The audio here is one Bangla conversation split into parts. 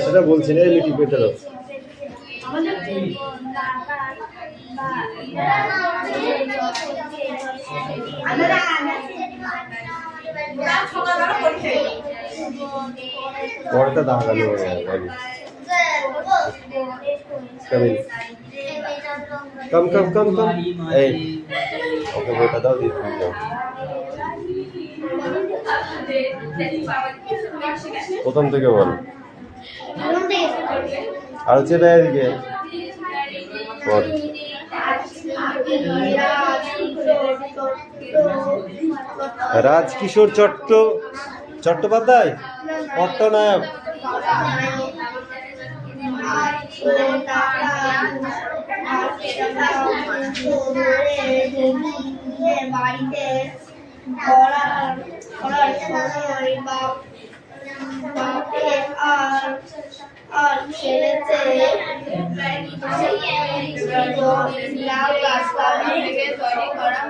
সেটা বলছি না, মিটি পেটার পরটা দাঁড়ানো কম কম কম কম এই ওকে বইটা দাও দিয়ে দাও প্রথম থেকে বল আর হচ্ছে এদিকে রাজকিশোর চট্টোপাধ্যায় পট্টনায়ক বাড়িতে আর খেলেছে লাউ গাছপালা থেকে তৈরি করা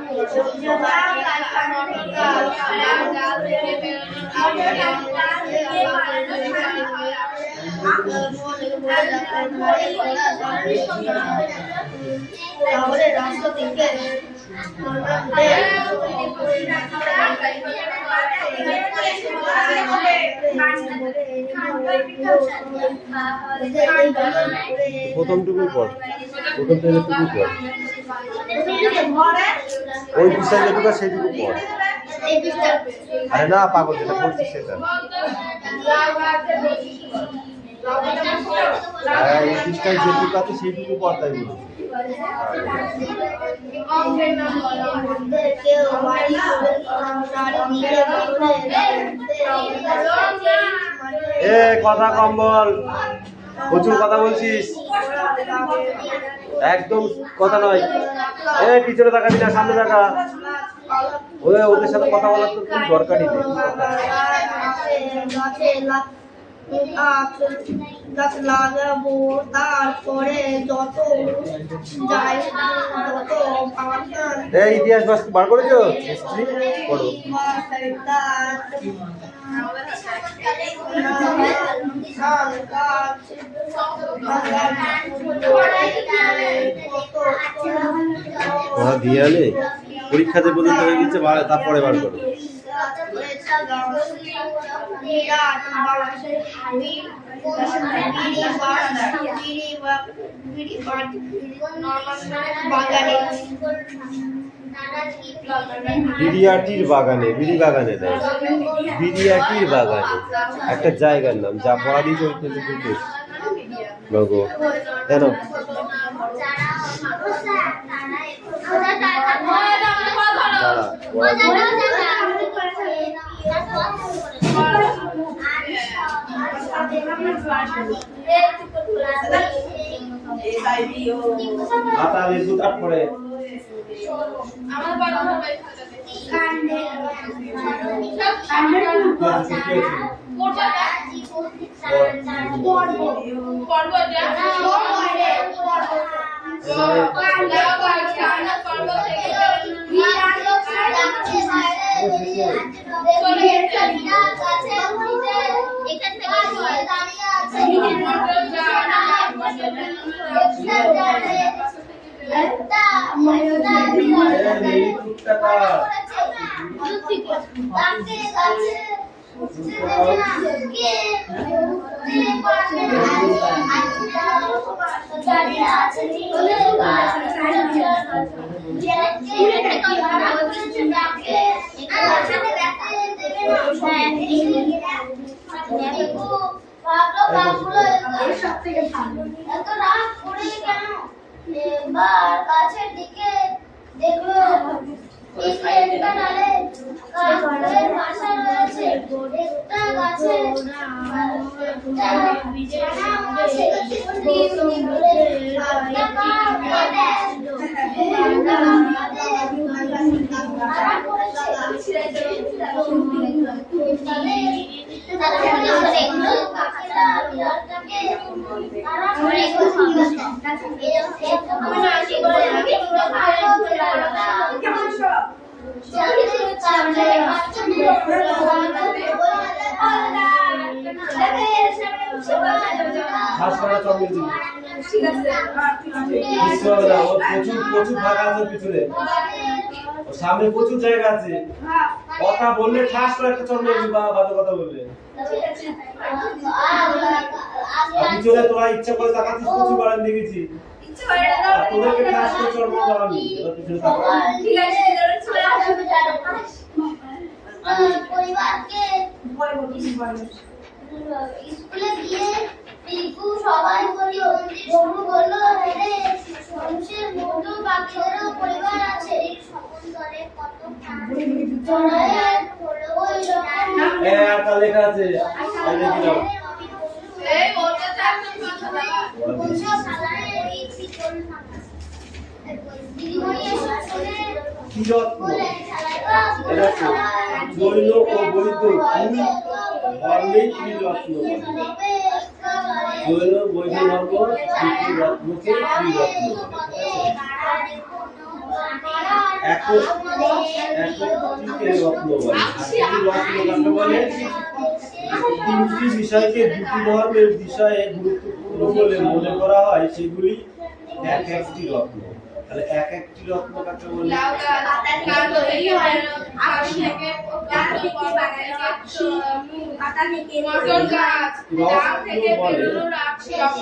তাহলে রাস্তা থেকে প্রথমটুকু পর ওই বিষয় যেটুকু সেইটুকু পর আরে না পাগল যেটা বলছি সেটা এই বিষয় যেটুকু আছে সেইটুকু পর তাই বলছি কথা কম বল, প্রচুর কথা বলছিস, একদম কথা নয়। পিছনে তাকাবি না, সামনে তাকা। ওদের সাথে কথা বলার তো খুব দরকারই নেই। গাছ লাগাবো, তারপরে যত ইতিহাস বার করেছো হিস্ট্রি পড়ো। দিয়ে আলে পরীক্ষাতে পর্যন্ত হয়ে গেছে, তারপরে বার করো। বিরিয়াটির বাগানে, বিড়ি বাগানে নয়, বিরিয়াটির বাগানে একটা জায়গার নাম, যা পড়া দিয়ে চলতে লোগো কেন পড়ে গাছের দিকে দেখলো সামনে প্রচুর জায়গা আছে, কথা বললে ঠাস করে একটা চন্দ্র বা বাজে কথা বললে পিছনে তোরা ইচ্ছা করে তাকাচ্ছিস, প্রচুর বার দেখেছি তোদেরকে ঠাস করে চন্দ্র বাড়াবি পিছনে তাকা। পরিবারকে স্কুলে গিয়ে টিপু সবাই বলল, বন্ধু বলল, রে মানুষের বন্ধু পাখিদেরও পরিবার আছে, সমুদ্রে কত প্রাণী জড়ায় হলো ওই রকম একটা লেখা আছে এই দেখো এই বলতে চাচ্ছি কথা দাও কোনসব সালারে এই পিছন থাকা দিদিমণি এসে শুনে কি রত্ন এটা জৈন ও বৈদ্য দুই ধর্মেই ত্রিরত্ন বলে। জৈন বৈদ্য ধর্ম দুটি রত্নকে ত্রিরত্ন বলে। একটিকে রত্ন বলে। রত্ন কাকে বলে? তিনটি বিষয়কে দুটি ধর্মের বিষয়ে গুরুত্বপূর্ণ বলে মনে করা হয়, সেগুলি এক একটি রত্ন। তাহলে এক একটি রত্ন কাকে বলে?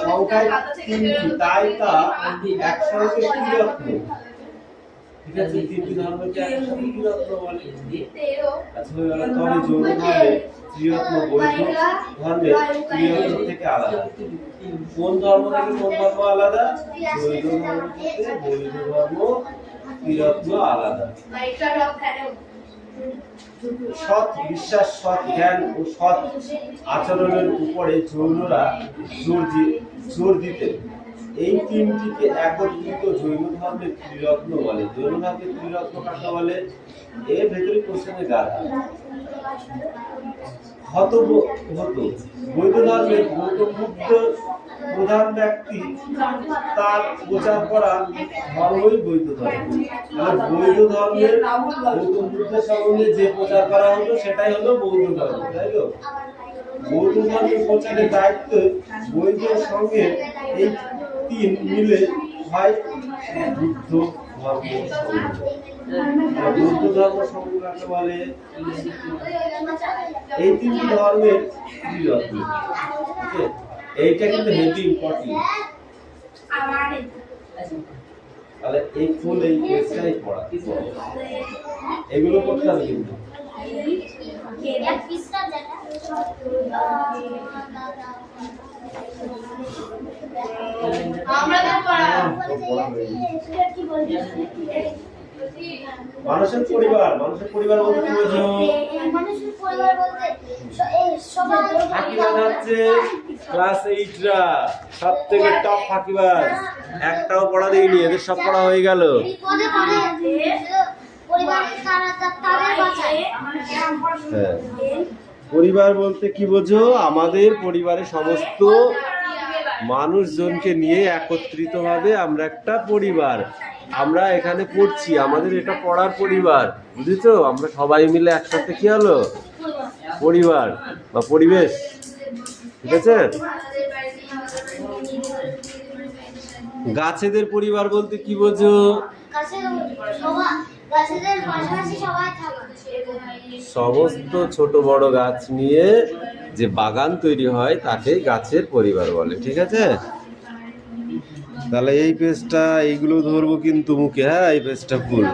সংখ্যায় তিনটি, তাই তা একসঙ্গে ত্রিরত্ন। ঠিক আছে, তিনটি ধর্মকে একসঙ্গে ত্রিরত্ন বলে। আচ্ছা, তবে জৈন ধর্মে ত্রিরত্ন বৈদ্য ধর্মের ত্রিরত্ন থেকে আলাদা। কোন ধর্ম থেকে কোন ধর্ম আলাদা? বৈদ্য ধর্ম থেকে বৈদ্য ধর্ম ত্রিরত্ন আলাদা। সৎ বিশ্বাস, সৎ জ্ঞান ও সৎ আচরণের উপরে জৈনরা জোর দিতেন। এই তিনটিকে একত্রিত জৈন ধর্মের ত্রিরত্ন বলে। জৈন ধর্মের ত্রিরত্ন কাকে বলে? এর ভেতরে কোশ্চেনে গাধা হতো। বৌদ্ধ ধর্মের গৌতম বুদ্ধ প্রধান ব্যক্তি, তার প্রচার করা ধর্মই বৌদ্ধ ধর্ম। বৌদ্ধ ধর্মের গৌতম বুদ্ধের সম্বন্ধে যে প্রচার করা হতো সেটাই হলো বৌদ্ধ ধর্ম, তাই তো? বৌদ্ধ ধর্মের প্রচারের দায়িত্ব বৌদ্ধের সঙ্গে এই তিন মিলে হয় বুদ্ধ ধর্ম সংঘ। বৌদ্ধ ধর্ম সংঘ কাকে বলে? এই তিনটি ধর্মের ত্রিরত্ন। এইটা কিন্তু হেভি ইম্পর্টেন্ট। তাহলে এই ফুল এই পেজটাই পড়া, কি পড়া এগুলো করতে হবে কিন্তু। মানুষের পরিবার, মানুষের পরিবার বলতে কি বোঝো? মানুষের পরিবার বলতে সবাই ফাঁকিবাজ হচ্ছে ক্লাস 8রা সবথেকে টপ ফাঁকিবাজ। একটাও পড়া দেয়নি, এদের সব পড়া হয়ে গেল। হ্যাঁ, পরিবার বলতে কি বোঝো? আমাদের পরিবারের সমস্ত মানুষজনকে নিয়ে একত্রিতভাবে আমরা একটা পরিবার। আমরা এখানে পড়ছি, আমাদের এটা পড়ার পরিবার, বুঝেছো? আমরা সবাই মিলে একসাথে কি হলো? পরিবার বা পরিবেশ। ঠিক আছে? গাছেদের পরিবার বলতে কি বোঝো? সমস্ত ছোট বড় গাছ নিয়ে যে বাগান তৈরি হয় তাকেই গাছের পরিবার বলে। ঠিক আছে? তাহলে এই পেজটা এইগুলো ধরবো কিন্তু মুখে। হ্যাঁ, এই পেজটা ফুল।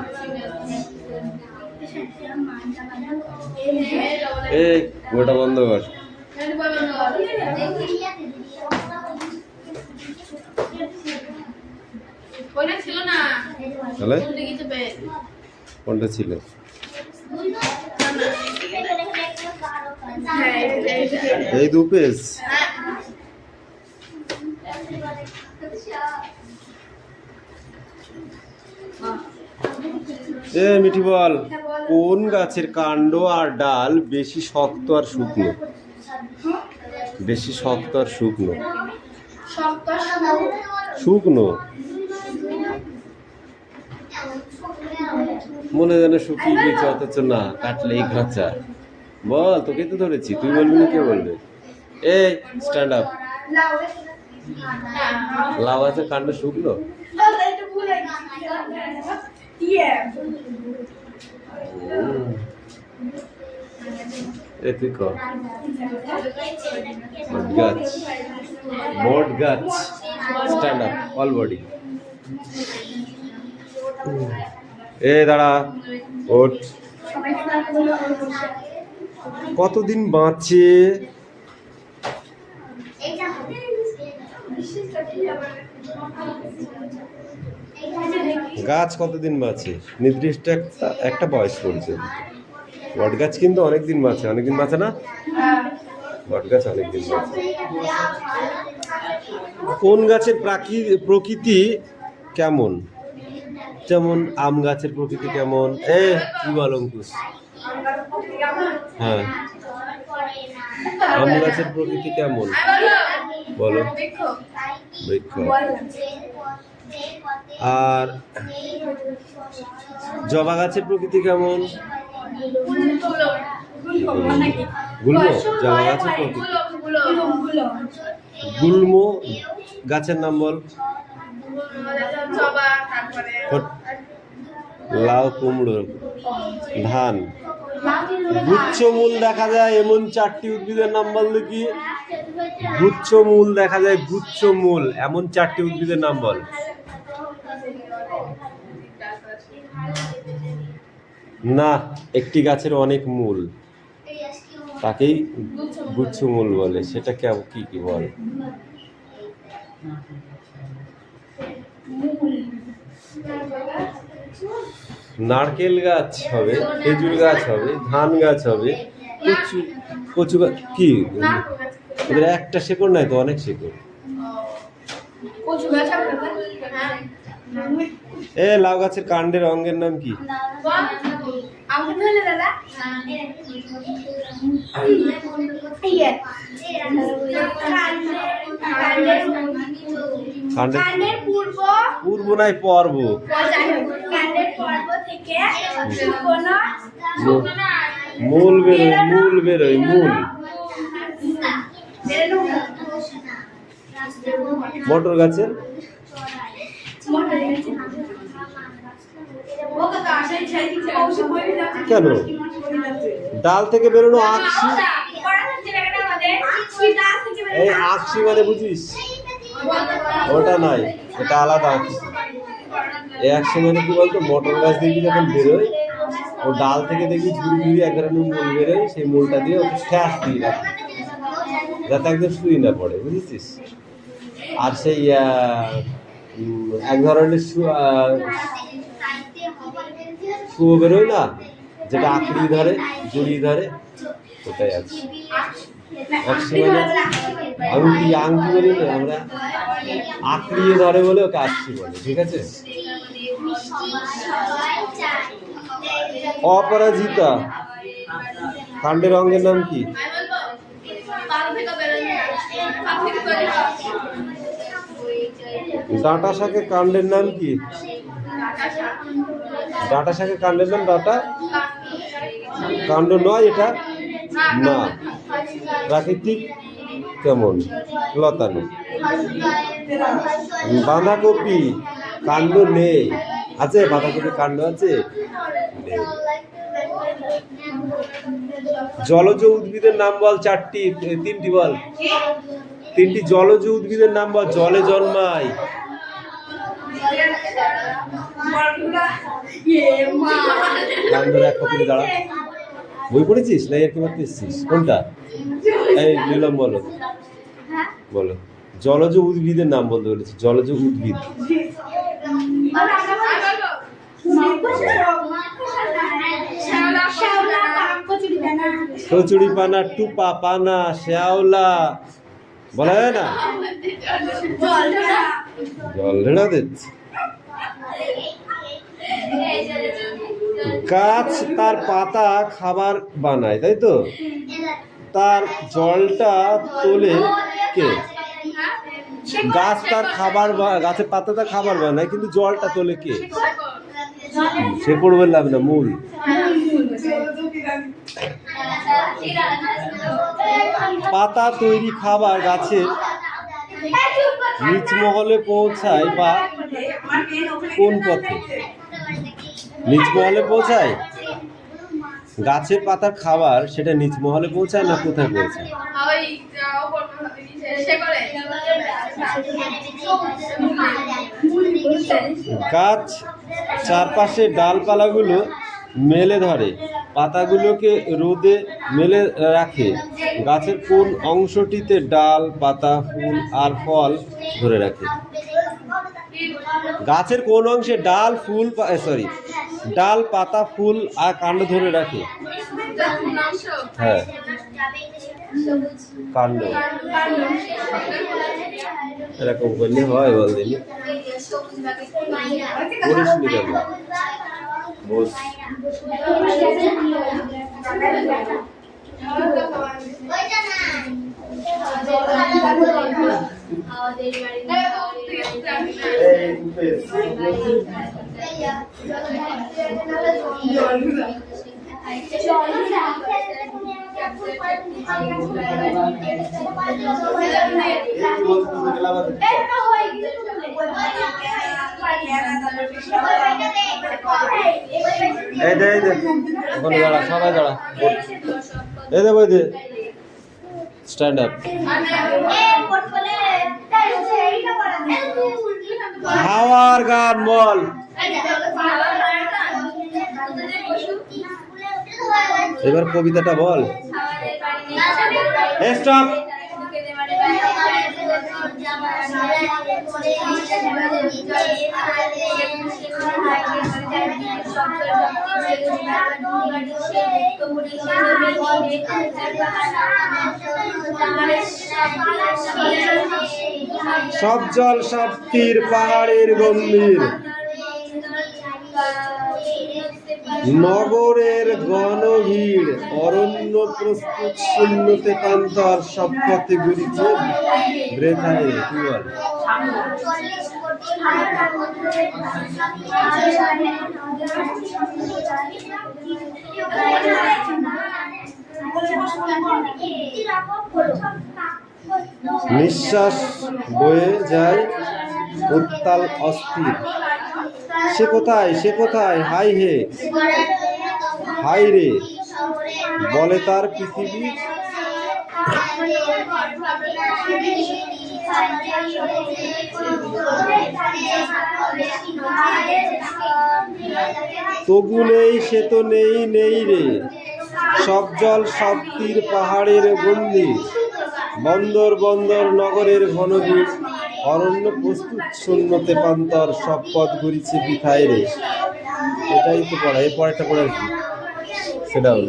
এই গোটা বন্ধ কর। তাহলে কোনটা ছিল? এই 2 পেজ। মিঠি বল, কোন গাছের কাণ্ড আর ডাল বেশি শক্ত আর শুকনো? বেশি শক্ত আর শুকনো? শুকনো মনে যেন শুকিয়ে গেছে, অথচ না, কাটলেই খাঁচা। বল, তোকে তো ধরেছি, তুই বলবি না কে বলবে? এই স্ট্যান্ড আপ। লাউ গাছের কাণ্ড শুকনো? তুই কর। বট গাছ। Stand up, all body. দাঁড়া, ওঠ। কতদিন বাঁচে? গাছ কতদিন বাঁচে? নির্দিষ্ট একটা বয়স পর্যন্ত। বট গাছ কিন্তু অনেকদিন বাঁচে। অনেকদিন বাঁচে না? বট গাছ অনেকদিন বাঁচে। কোন গাছের প্রকৃতি কেমন? যেমন আম গাছের প্রকৃতি কেমন? কি বল অঙ্কুশ? হ্যাঁ, আম গাছের প্রকৃতি কেমন বলো? বৃক্ষ। আর জবা গাছের প্রকৃতি কেমন? গুল্ম। জবা গাছের প্রকৃতি গুল্ম। গাছের নাম বল। লাউ, কুমড়ো, ধান। গুচ্ছমূল দেখা যায় এমন 4টি উদ্ভিদের নাম বল দেখি। গুচ্ছমূল দেখা যায়, গুচ্ছমূল এমন 4টি উদ্ভিদের নাম বল। না, একটি গাছের অনেক মূল, তাকেই গুচ্ছমূল বলে। সেটা কি কি বল? নারকেল গাছ হবে, খেজুর গাছ হবে, ধান গাছ হবে, কচু গাছ। কি ওদের একটা শেকড় নাই তো, অনেক শেকড়। লাউ গাছের কাণ্ডের অঙ্গের নাম কি? পূর্ব নাই পর্ব। মূল বেরোয় মূল। মটর গাছের কেন? ডাল থেকে বেরোনো আকশি। এই আকশি মানে বুঝিস? ওটা নাই, এটা আলাদা আকশি। এই আকশি মানে কি বলতো? মটর গাছ দেখবি যখন বেরোয়, ও ডাল থেকে দেখবি ঝুড়ি ঝুড়ি এক ধরনের মূল বেরোয়, সেই মূলটা দিয়ে ওকে ঠ্যাস দিয়ে রাখে যাতে একদম শুই না পড়ে, বুঝেছিস? আর সেই এক ধরনের শুয়ো বেরোয় না, যেটা আঁকড়ি ধরে, জড়িয়ে ধরে, ওটাই আছে আকশি মানে। আংটি বলি না আমরা, আঁকড়িয়ে ধরে বলে ওকে আকশি বলে। ঠিক আছে? অপরাজিতা কাণ্ডের অঙ্গের নাম কি? ডাঁটা শাকের কাণ্ডের নাম কি? ডাঁটা শাকের কাণ্ডের নাম ডাঁটা। কাণ্ড নয় এটা, না। প্রাকৃতিক কেমন? লতানো। বাঁধাকপি কাণ্ড নেই, আছে? বাঁধাকপি কাণ্ড আছে? জলজ উদ্ভিদের নাম বল 4টি। 3টি বল। 3টি জলজ উদ্ভিদের নাম বল, জলে জন্মায়। এক কপিতে দাঁড়া। বই পড়েছিস না এর কি মারতেছিস? কোনটা? এই নিলাম, বলো বলো। জলজ উদ্ভিদের নাম বলতে বলেছি। জলজ উদ্ভিদ। কচুরি পানা, টুপা পানা, শ্যাওলা বলা যায় না? জল ঢেড়া দিচ্ছে। গাছ তার পাতা খাবার বানায়, তাই তো? তার জলটা তোলে কে? গাছ তার খাবার, গাছের পাতাটা খাবার বানায়, কিন্তু জলটা তোলে কে? শেকড় বললাম না, মূল। পাতা তৈরি খাবার গাছের নিচ মহলে পৌঁছায় বা কোন পথে? নিচ মহলে পৌঁছায়। গাছের পাতার খাবার সেটা নিচ মহলে পৌঁছায় না কোথায় পৌঁছায়? গাছ চারপাশে ডালপালাগুলো মেলে ধরে, পাতাগুলোকে রোদে মেলে রাখে। গাছের কোন অংশটিতে ডাল, পাতা, ফুল আর ফল ধরে রাখে? গাছের কোন অংশে ডাল, ফুল, ডাল, পাতা, ফুল আর কাণ্ড ধরে রাখে? হ্যাঁ, কাণ্ড। এরকম করলে হয়? বল দিনি, বলিস নি কেন? বস। এই দে, ওখানে দাঁড়া, সবাই দাঁড়া। এই দে, বই দে, স্ট্যান্ড আপ। হাওয়ার গান বল। এবার কবিতাটা বল। স্টপ। সব জল সব তীর পাহাড়ের গম্ভীর, নগরের গণভিড়, অরণ্য প্রস্তুত শূন্যতে প্রান্তর, সব পথে ঘুরিছে বৃথায়। কি বল? নিঃশ্বাস বয়ে যায় উত্তাল অস্থির, সে কোথায়, সে কোথায়, হাই হে, হাই রে, বলে তার পৃথিবী। তবু নেই, সে তো নেই, নেই রে, সব জল সব তীর পাহাড়ের বন্দি, বন্দর বন্দর নগরের ঘনভিড়, অরণ্য প্রস্তুত শূন্যতে প্রান্তর, সব পথ ঘুরিছে বৃথায় রে। এটাই তো পড়া। এর পরেরটা পড়ে আসবি, সেটা হল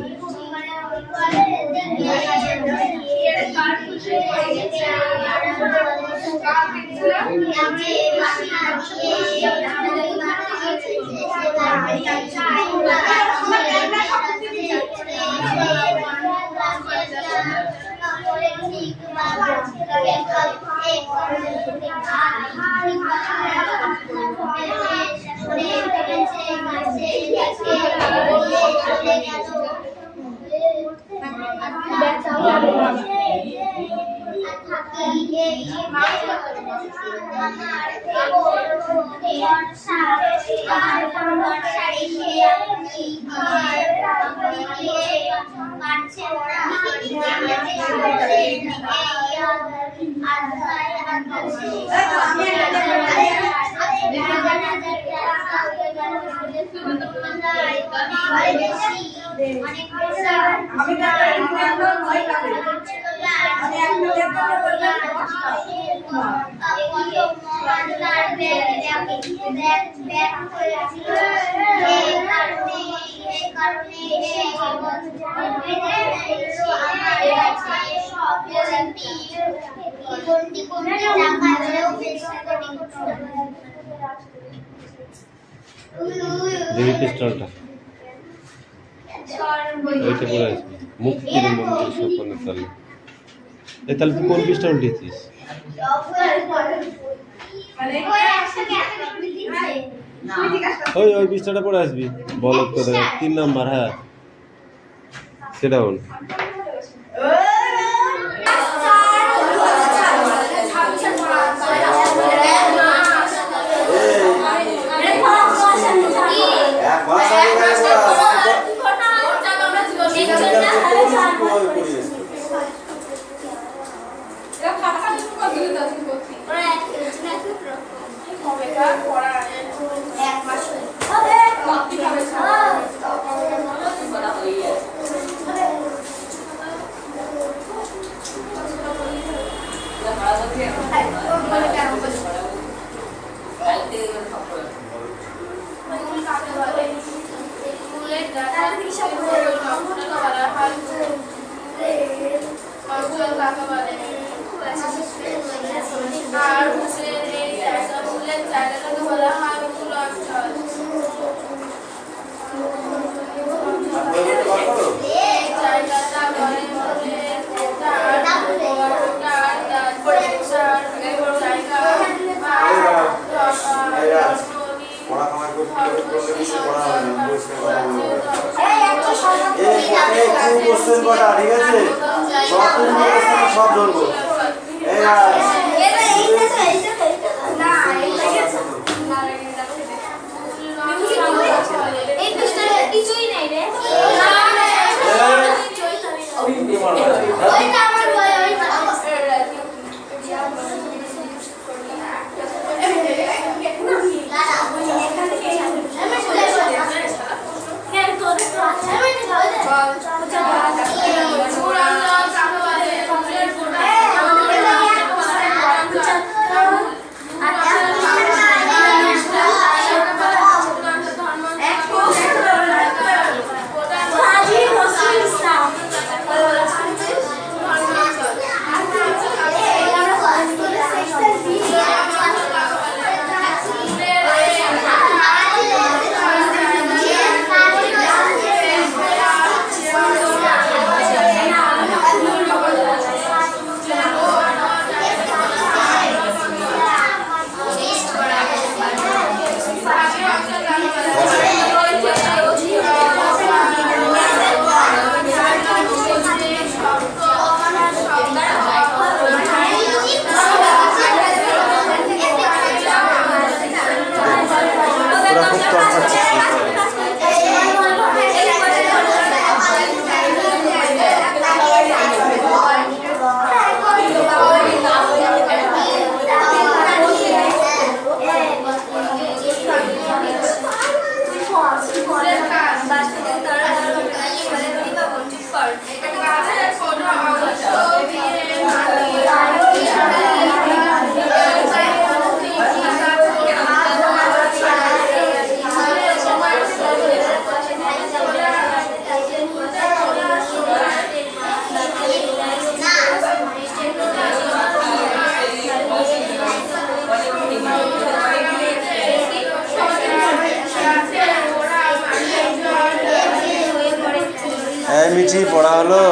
I'm অনেক দেবী পিস্তলটা ওইটা পড়ে আসবে মুক্তির মন্দির স্বপ্নের তলে। তাহলে তুই কোন পিসটা উল্টেছিস? ওই পিসটা পড়ে আসবি বলত করে 3 নাম্বার। হ্যাঁ সেটা বল। ঠিক আছে সব ধরবো। কিছুই নাই রে মিঠি পড়া হলো।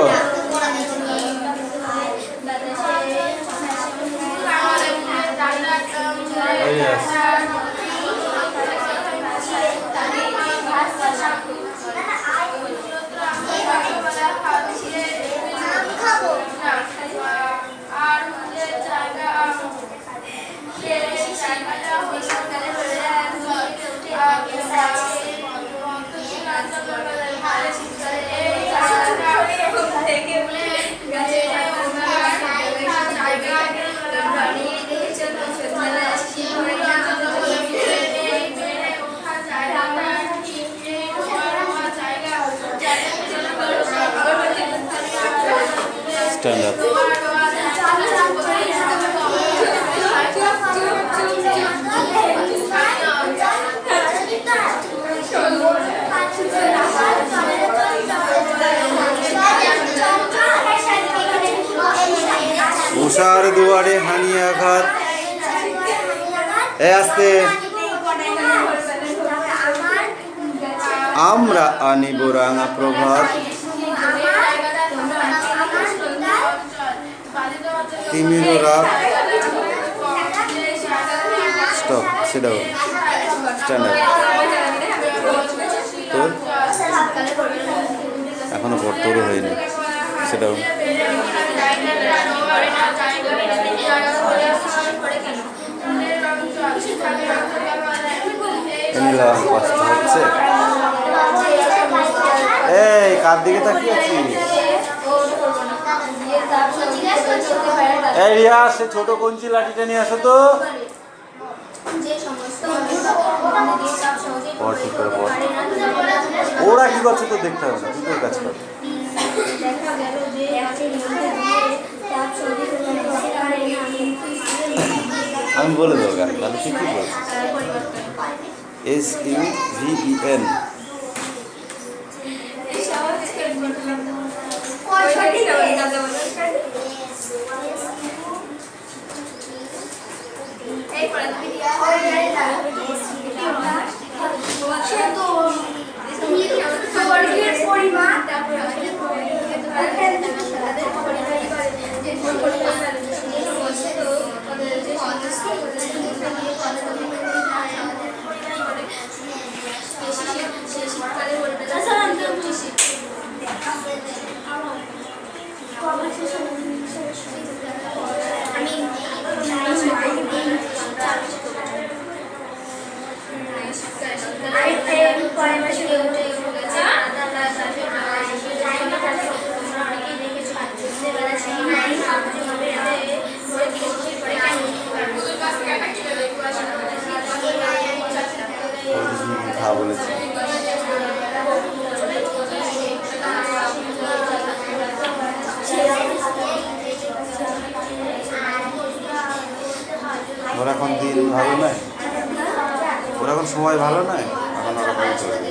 তুষার দুয়ারে হানি আঘাত। এই আসতে। আমরা আনিব রাঙা প্রভাত, তিমির রাত। স্টপ, সেটাও স্ট্যান্ডার্ড। তোর এখনো পর তোরও হয়নি, সেটাও। কষ্ট হচ্ছে। এই কার দিকে তাকিয়ে আছিস? এই রিয়া, সে ছোট কঞ্চি লাঠিটা নিয়ে আসো তো। পড় ঠিক করে পড়। ওরা কি করছে তো দেখতে হবে না, তুই তোর কাজ কর। আমি বলে দেবো গান, তাহলে তুই কি বলছিস? SUVEN। বলেছি ওর এখন দিন ভালো নয়, ওর এখন সময় ভালো নয়, এখন ওরকম চলবে।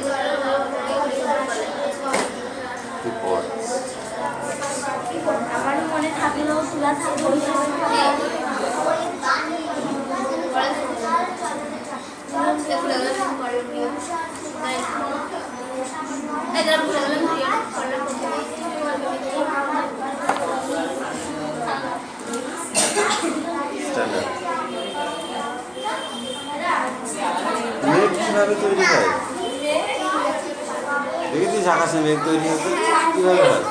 আমার মনে থাকলেও তোলা থাকবে। মেঘ কিভাবে তৈরি হয় দেখেছিস? আকাশে মেঘ তৈরি হতে কিভাবে হয়?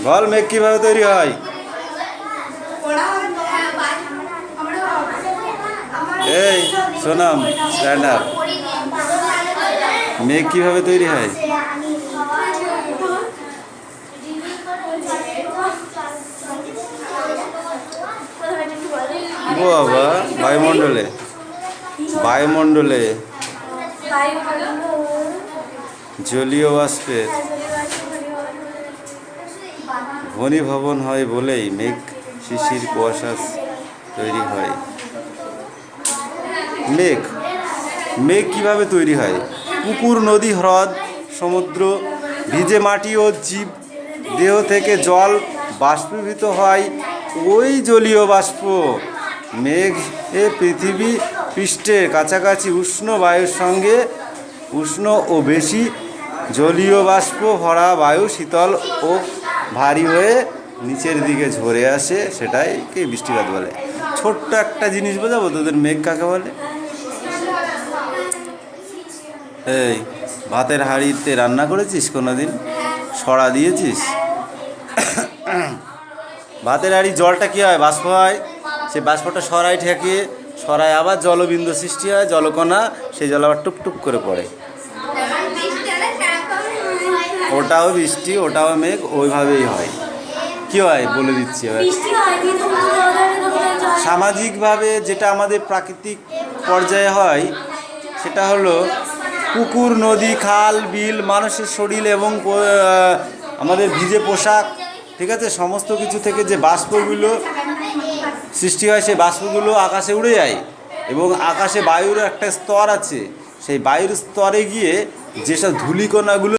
বল মেঘ কিভাবে তৈরি হয়? এই সোনাম, স্ট্যান্ড আপ। মেঘ কিভাবে তৈরি হয়? বাবা, বায়ুমণ্ডলে, বায়ুমণ্ডলে জলীয় বাষ্পের ঘনীভবন হয় বলেই মেঘ, শিশির, কুয়াশা তৈরি হয়। মেঘ মেঘ কিভাবে তৈরি হয়? পুকুর, নদী, হ্রদ, সমুদ্র, ভিজে মাটি ও জীব দেহ থেকে জল বাষ্পীভূত হয় ওই জলীয় বাষ্প। মেঘ পৃথিবী পৃষ্ঠের কাছাকাছি উষ্ণ বায়ুর সঙ্গে উষ্ণ ও বেশি জলীয় বাষ্প ভরা বায়ু শীতল ও ভারী হয়ে নিচের দিকে ঝরে আসে, সেটাইকে বৃষ্টিপাত বলে। ছোট্ট একটা জিনিস বোঝাবো তোদের, মেঘ কাকে বলে? এই ভাতের হাঁড়িতে রান্না করেছিস কোনোদিন? সরা দিয়েছিস? ভাতের হাঁড়ি জলটা কী হয়? বাষ্প হয়। সেই বাষ্পটা সরায় ঠেকে, সরায় আবার জলবিন্দু সৃষ্টি হয়, জলকণা, সেই জল আবার টুপটুপ করে পড়ে। ওটাও বৃষ্টি, ওটাও মেঘ, ওইভাবেই হয়। কী হয় বলে দিচ্ছি এবার। সামাজিকভাবে যেটা আমাদের প্রাকৃতিক পর্যায়ে হয় সেটা হলো পুকুর, নদী, খাল, বিল, মানুষের শরীর এবং আমাদের ভিজে পোশাক, ঠিক আছে, সমস্ত কিছু থেকে যে বাষ্পগুলো সৃষ্টি হয় সেই বাষ্পগুলো আকাশে উড়ে যায়। এবং আকাশে বায়ুর একটা স্তর আছে, সেই বায়ুর স্তরে গিয়ে যেসব ধূলিকণাগুলো